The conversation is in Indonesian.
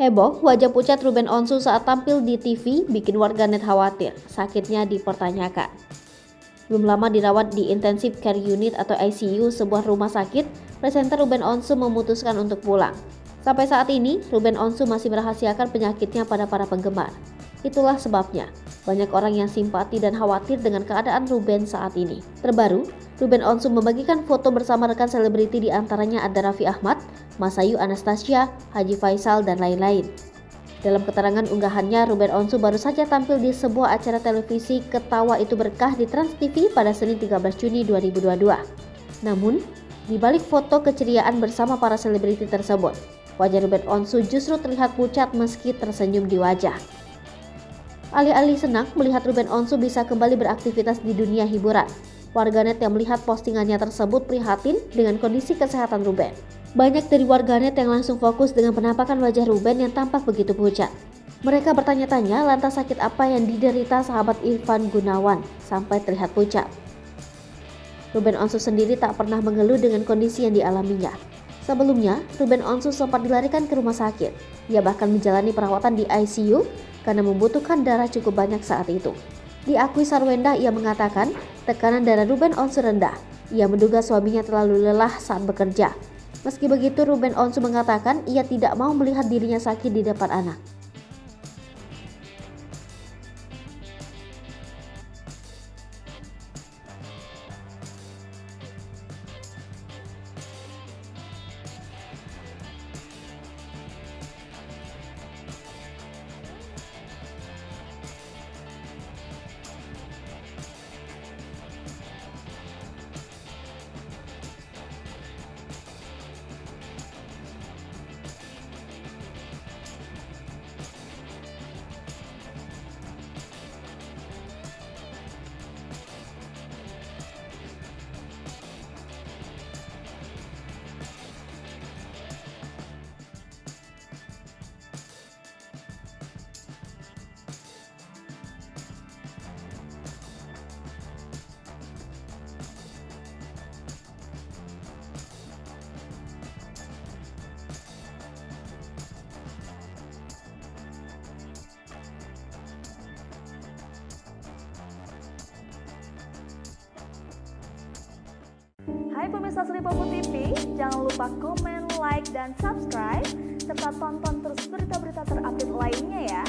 Heboh, wajah pucat Ruben Onsu saat tampil di TV bikin warganet khawatir. Sakitnya dipertanyakan. Belum lama dirawat di Intensive Care Unit atau ICU sebuah rumah sakit, presenter Ruben Onsu memutuskan untuk pulang. Sampai saat ini, Ruben Onsu masih merahasiakan penyakitnya pada para penggemar. Itulah sebabnya, banyak orang yang simpati dan khawatir dengan keadaan Ruben saat ini. Terbaru, Ruben Onsu membagikan foto bersama rekan selebriti di antaranya ada Raffi Ahmad, Masayu Anastasia, Haji Faisal, dan lain-lain. Dalam keterangan unggahannya, Ruben Onsu baru saja tampil di sebuah acara televisi Ketawa Itu Berkah di Trans TV pada Senin 13 Juni 2022. Namun, di balik foto keceriaan bersama para selebriti tersebut, wajah Ruben Onsu justru terlihat pucat meski tersenyum di wajah. Alih-alih senang melihat Ruben Onsu bisa kembali beraktivitas di dunia hiburan, warganet yang melihat postingannya tersebut prihatin dengan kondisi kesehatan Ruben. Banyak dari warganet yang langsung fokus dengan penampakan wajah Ruben yang tampak begitu pucat. Mereka bertanya-tanya lantas sakit apa yang diderita sahabat Ivan Gunawan sampai terlihat pucat. Ruben Onsu sendiri tak pernah mengeluh dengan kondisi yang dialaminya. Sebelumnya, Ruben Onsu sempat dilarikan ke rumah sakit. Ia bahkan menjalani perawatan di ICU karena membutuhkan darah cukup banyak saat itu. Diakui Sarwenda, ia mengatakan tekanan darah Ruben Onsu rendah. Ia menduga suaminya terlalu lelah saat bekerja. Meski begitu, Ruben Onsu mengatakan ia tidak mau melihat dirinya sakit di depan anak. Hai pemirsa Sri Popo TV, jangan lupa komen, like, dan subscribe, serta tonton terus berita-berita terupdate lainnya ya.